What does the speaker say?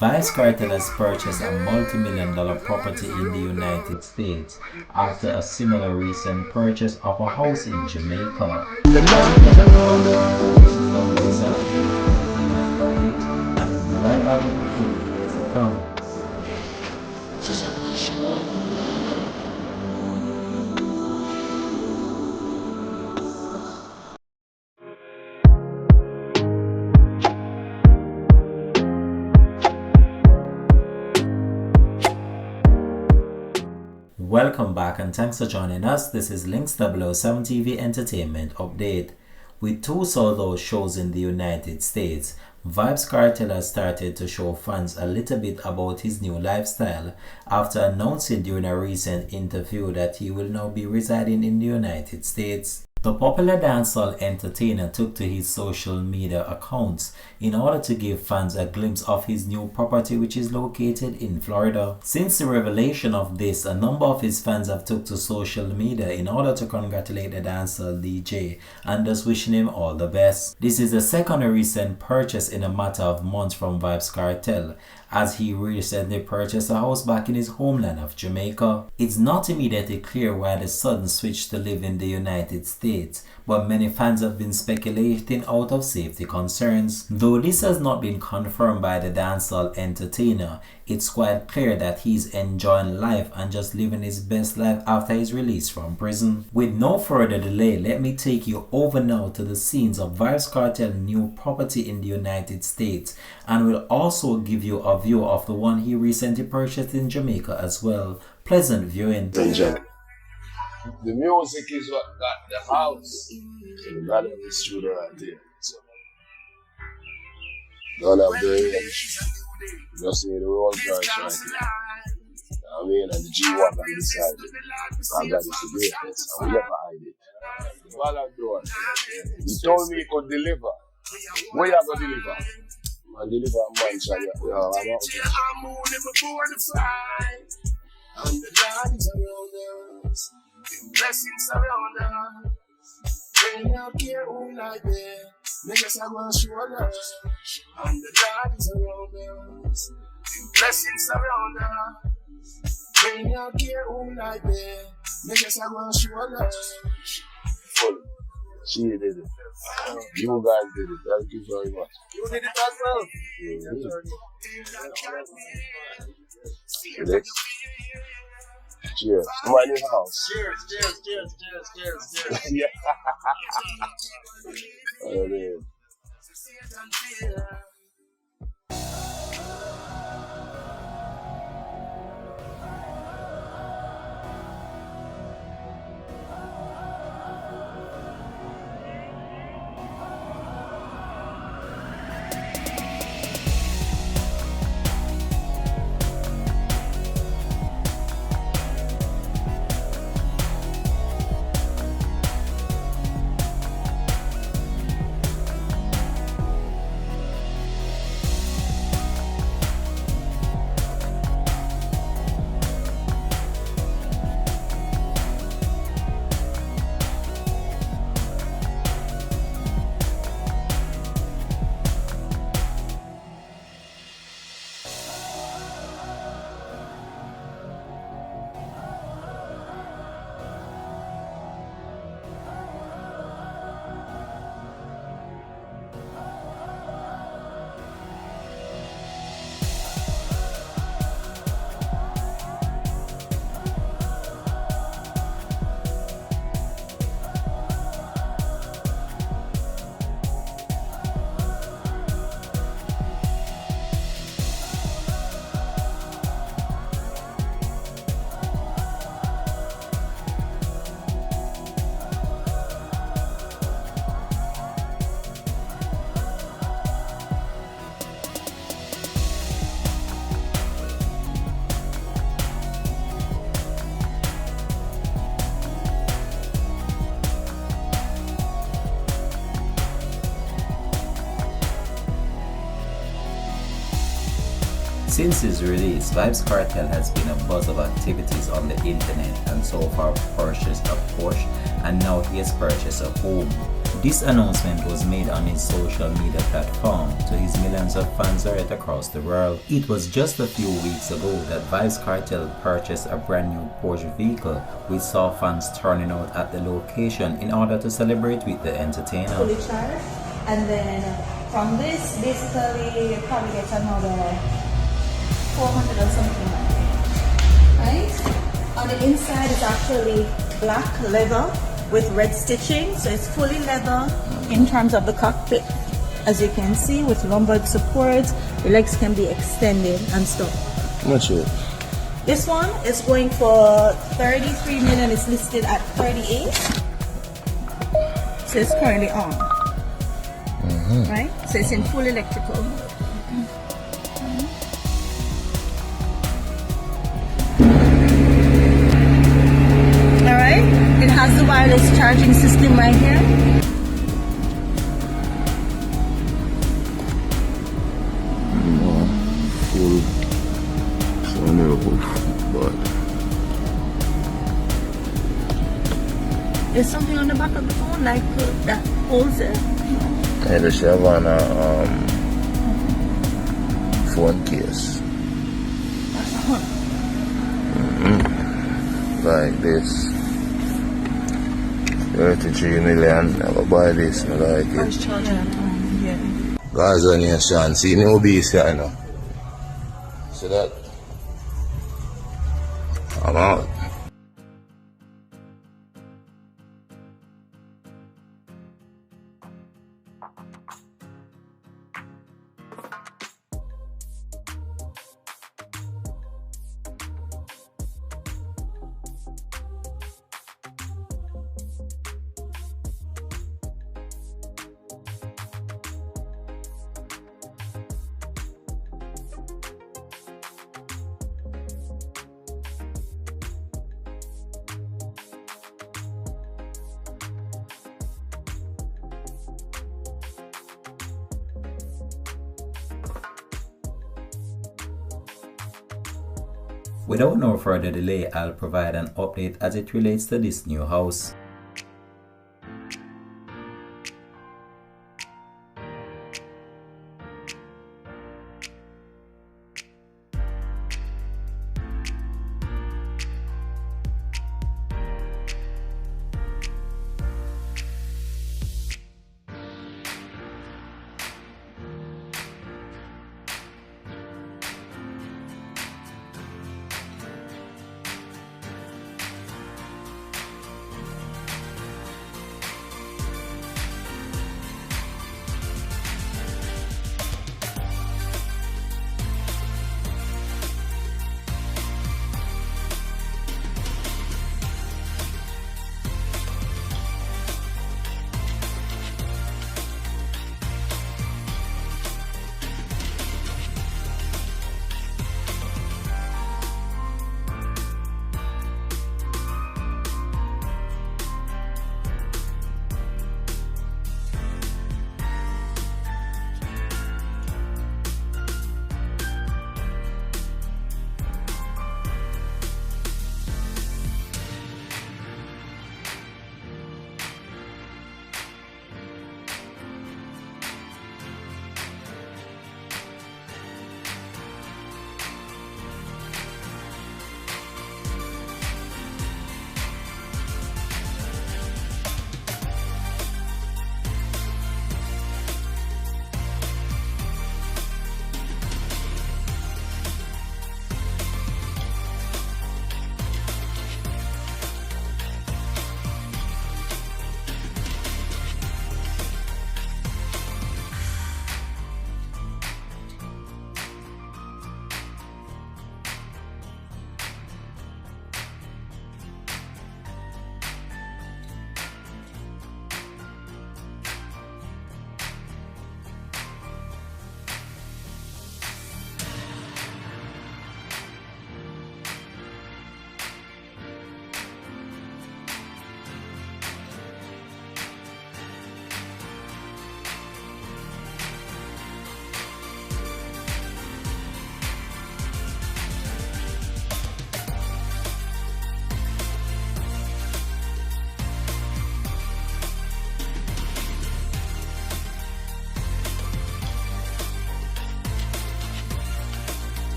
Vybz Kartel has purchased a multi-million-dollar property in the United States after a similar recent purchase of a house in Jamaica. Welcome back and thanks for joining us. This is Links 007 TV Entertainment Update. With two sold-out shows in the United States, Vybz Kartel has started to show fans a little bit about his new lifestyle after announcing during a recent interview that he will now be residing in the United States. The popular dancehall entertainer took to his social media accounts in order to give fans a glimpse of his new property, which is located in Florida. Since the revelation of this, a number of his fans have took to social media in order to congratulate the dancehall DJ and thus wishing him all the best. This is the second recent purchase in a matter of months from Vybz Kartel, as he recently purchased a house back in his homeland of Jamaica. It's not immediately clear why the sudden switch to live in the United States, but many fans have been speculating out of safety concerns. Though this has not been confirmed by the dancehall entertainer, it's quite clear that he's enjoying life and just living his best life after his release from prison. With no further delay, let me take you over now to the scenes of Vybz Kartel's new property in the United States, and will also give you a view of the one he recently purchased in Jamaica as well. Pleasant viewing. The music is what got the house. So we got the studio right there. So don't have the range. Just need the roll price right here. I mean, and the G1 on the side. I got it today. I will never hide it. All I'm doing. He told me he could deliver. Where you going to deliver? And deliver a mansion. Yeah, I'm out. And the Lord is around us. Blessings around us. They don't care who like me. Niggas are gonna show love. And the Lord is around us. Blessings around us. They don't care who like me. Niggas are gonna show love. Full. She did it. You guys did it. Thank you very much. You did it as well. Next. Cheers. My new house. Cheers. Yeah. Oh, man. Since his release, Vybz Kartel has been a buzz of activities on the internet and so far purchased a Porsche and now he has purchased a home. This announcement was made on his social media platform to his millions of fans right across the world. It was just a few weeks ago that Vybz Kartel purchased a brand new Porsche vehicle, which saw fans turning out at the location in order to celebrate with the entertainer. Fully charged, and then from this, basically, you probably get another 400 or something like that, right? On the inside, it's actually black leather with red stitching, so it's fully leather in terms of the cockpit. As you can see, with lumbar support, the legs can be extended and stuff. Not sure. This one is going for 33 million. It's listed at 38. So it's currently on. Right? So it's in full electrical. Alright? It has the wireless charging system right here. Full but There's something on the back of the phone like that holds it. I just have on a phone case. Like this. 33 million, never buy this, I like it. First charger. Yeah. Gaza Nation, see no beast here, you know. See that? I'm out. Without no further delay, I'll provide an update as it relates to this new house.